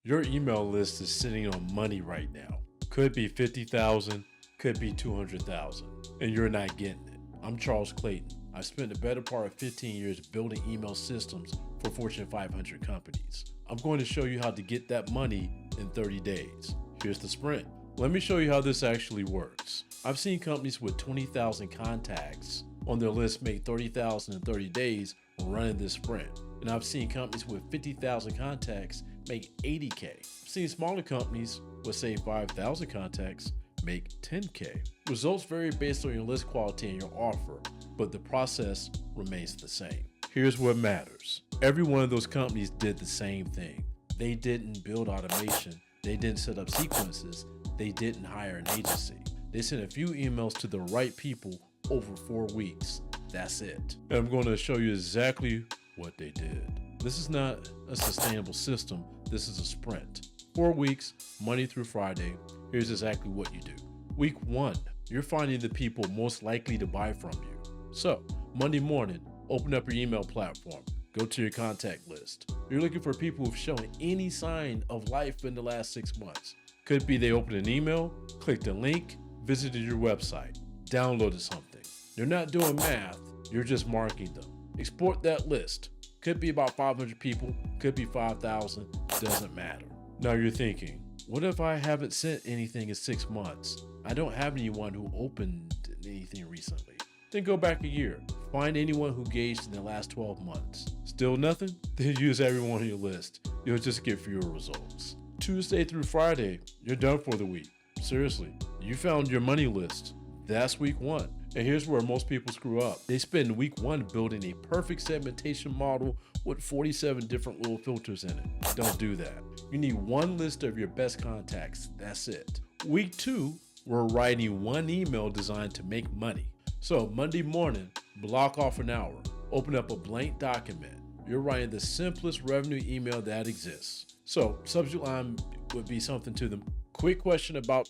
Your email list is sitting on money right now. Could be 50,000, could be 200,000, and you're not getting it. I'm Charles Clayton. I've spent the better part of 15 years building email systems for Fortune 500 companies. I'm going to show you how to get that money in 30 days. Here's the sprint. Let me show you how this actually works. I've seen companies with 20,000 contacts on their list make 30,000 in 30 days running this sprint. And I've seen companies with 50,000 contacts make 80K. I've seen smaller companies with say 5,000 contacts make 10K. Results vary based on your list quality and your offer, but the process remains the same. Here's what matters. Every one of those companies did the same thing. They didn't build automation. They didn't set up sequences. They didn't hire an agency. They sent a few emails to the right people over 4 weeks. That's it. And I'm going to show you exactly what they did. This is not a sustainable system. This is a sprint. 4 weeks, Monday through Friday. Here's exactly what you do. Week 1, you're finding the people most likely to buy from you. So, Monday morning, open up your email platform. Go to your contact list. You're looking for people who've shown any sign of life in the last 6 months. Could be they opened an email, clicked a link, visited your website, downloaded something. You're not doing math, you're just marking them. Export that list. Could be about 500 people, could be 5,000, doesn't matter. Now you're thinking, what if I haven't sent anything in 6 months? I don't have anyone who opened anything recently. Then go back a year. Find anyone who engaged in the last 12 months. Still nothing? Then use everyone on your list. You'll just get fewer results. Tuesday through Friday, you're done for the week. Seriously, you found your money list. That's week 1. And here's where most people screw up. They spend week 1 building a perfect segmentation model with 47 different little filters in it. Don't do that. You need one list of your best contacts. That's it. Week 2, we're writing one email designed to make money. So Monday morning, block off an hour. Open up a blank document. You're writing the simplest revenue email that exists. So subject line would be something to them. Quick question about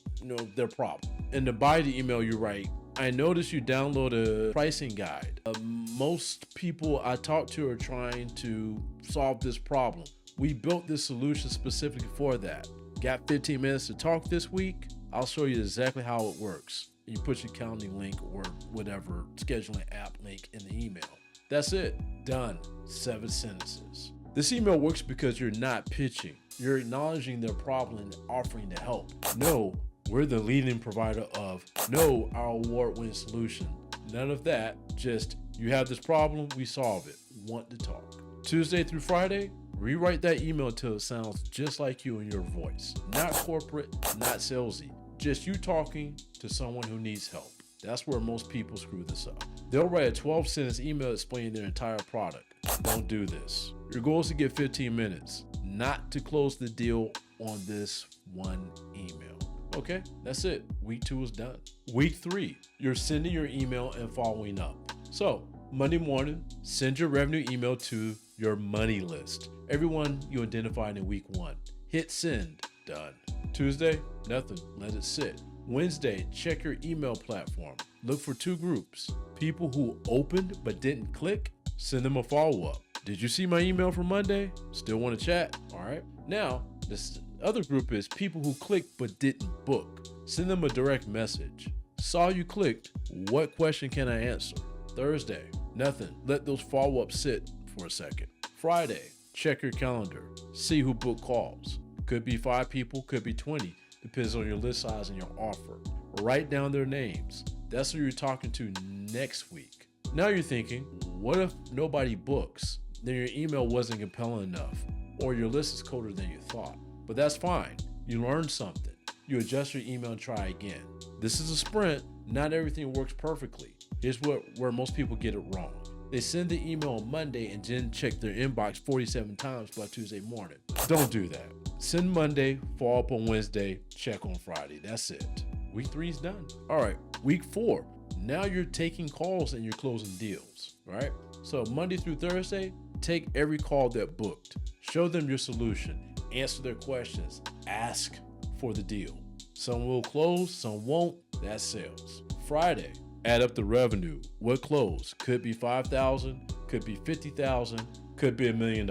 their problem. In the body email you write, I noticed you download a pricing guide. Most people I talk to are trying to solve this problem. We built this solution specifically for that. Got 15 minutes to talk this week? I'll show you exactly how it works. You put your calendar link or whatever scheduling app link in the email. That's it. Done. 7 sentences. This email works because you're not pitching. You're acknowledging their problem and offering to help. No, we're the leading provider of. No, our award-winning solution. None of that. Just, you have this problem, we solve it. Want to talk. Tuesday through Friday, rewrite that email till it sounds just like you in your voice. Not corporate, not salesy. Just you talking to someone who needs help. That's where most people screw this up. They'll write a 12-sentence email explaining their entire product. Don't do this. Your goal is to get 15 minutes, not to close the deal on this one email. Okay, that's it. Week 2 is done. Week 3, you're sending your email and following up. So, Monday morning, send your revenue email to your money list. Everyone you identified in week 1. Hit send. Done. Tuesday, nothing. Let it sit. Wednesday, check your email platform. Look for 2 groups. People who opened but didn't click, send them a follow-up. Did you see my email from Monday? Still want to chat? All right. Now, this other group is people who clicked but didn't book. Send them a direct message. Saw you clicked. What question can I answer? Thursday, nothing. Let those follow-ups sit for a second. Friday, check your calendar. See who booked calls. Could be 5 people, could be 20. Depends on your list size and your offer. Write down their names. That's who you're talking to next week. Now you're thinking, what if nobody books? Then your email wasn't compelling enough, or your list is colder than you thought. But that's fine. You learned something. You adjust your email and try again. This is a sprint. Not everything works perfectly. Here's where most people get it wrong. They send the email on Monday and then check their inbox 47 times by Tuesday morning. Don't do that. Send Monday, follow up on Wednesday, check on Friday. That's it. Week 3 is done. All right, week 4. Now you're taking calls and you're closing deals, right? So Monday through Thursday, take every call that booked. Show them your solution. Answer their questions. Ask for the deal. Some will close, some won't. That's sales. Friday, add up the revenue. What closed? Could be 5,000, could be 50,000, could be $1 million.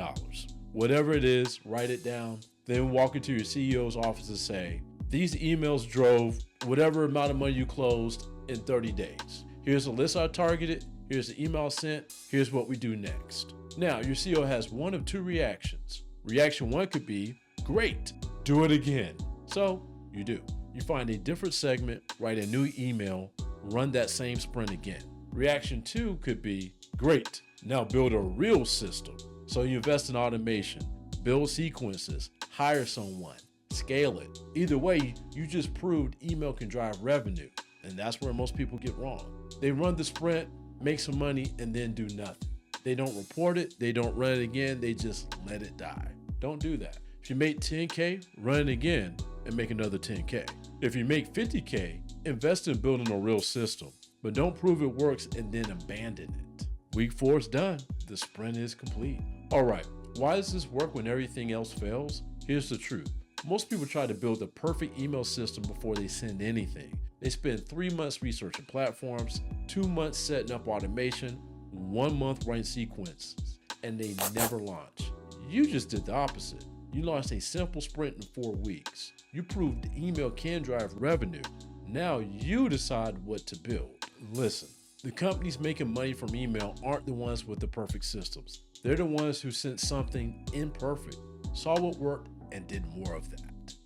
Whatever it is, write it down, Then walk into your CEO's office and say, these emails drove whatever amount of money you closed in 30 days. Here's the list I targeted. Here's the email sent. Here's what we do next. Now, your CEO has one of two reactions. Reaction one could be, great, do it again. So you do. You find a different segment, write a new email, run that same sprint again. Reaction two could be, great, now build a real system. So you invest in automation, build sequences, hire someone, scale it. Either way, you just proved email can drive revenue. And that's where most people get wrong. They run the sprint, make some money, and then do nothing. They don't report it, they don't run it again, they just let it die. Don't do that. If you make 10K, run it again and make another 10K. If you make 50K, invest in building a real system, but don't prove it works and then abandon it. Week 4 is done. The sprint is complete. All right, why does this work when everything else fails? Here's the truth. Most people try to build the perfect email system before they send anything. They spend 3 months researching platforms, 2 months setting up automation, 1 month writing sequences, and they never launch. You just did the opposite. You launched a simple sprint in 4 weeks. You proved email can drive revenue. Now you decide what to build. Listen, the companies making money from email aren't the ones with the perfect systems. They're the ones who sent something imperfect, saw what worked, and did more of that.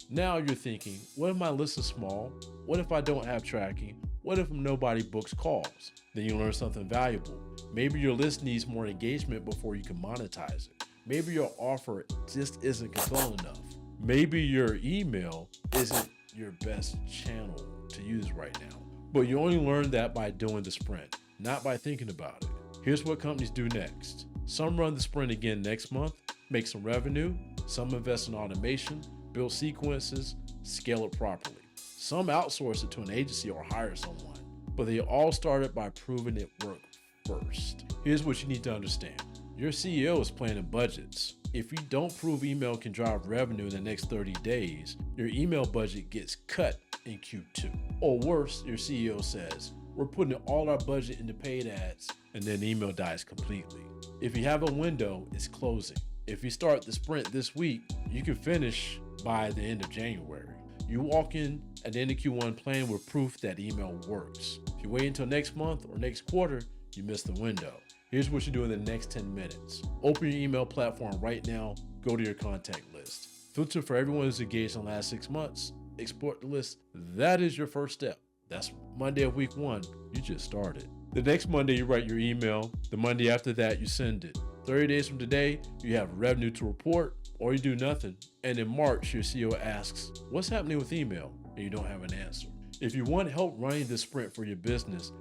Now you're thinking, what if my list is small? What if I don't have tracking? What if nobody books calls? Then you learn something valuable. Maybe your list needs more engagement before you can monetize it. Maybe your offer just isn't compelling enough. Maybe your email isn't your best channel to use right now. But you only learn that by doing the sprint, not by thinking about it. Here's what companies do next. Some run the sprint again next month, make some revenue. Some invest in automation, build sequences, scale it properly. Some outsource it to an agency or hire someone. But they all started by proving it worked first. Here's what you need to understand. Your CEO is planning budgets. If you don't prove email can drive revenue in the next 30 days, your email budget gets cut in Q2. Or worse, your CEO says, we're putting all our budget into paid ads, and then email dies completely. If you have a window, it's closing. If you start the sprint this week, you can finish by the end of January. You walk in at the end of Q1 planning with proof that email works. If you wait until next month or next quarter, you miss the window. Here's what you do in the next 10 minutes. Open your email platform right now, go to your contact list. Filter for everyone who's engaged in the last 6 months, export the list. That is your first step. That's Monday of week 1, you just started. The next Monday, you write your email. The Monday after that, you send it. 30 days from today, you have revenue to report, or you do nothing. And in March, your CEO asks, what's happening with email? And you don't have an answer. If you want help running this sprint for your business,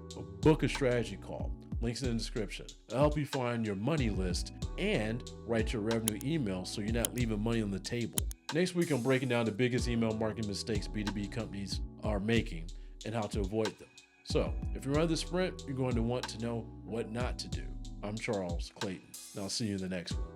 book a strategy call. Links in the description. I'll help you find your money list and write your revenue email so you're not leaving money on the table. Next week, I'm breaking down the biggest email marketing mistakes B2B companies are making and how to avoid them. So if you run the sprint, you're going to want to know what not to do. I'm Charles Clayton, and I'll see you in the next one.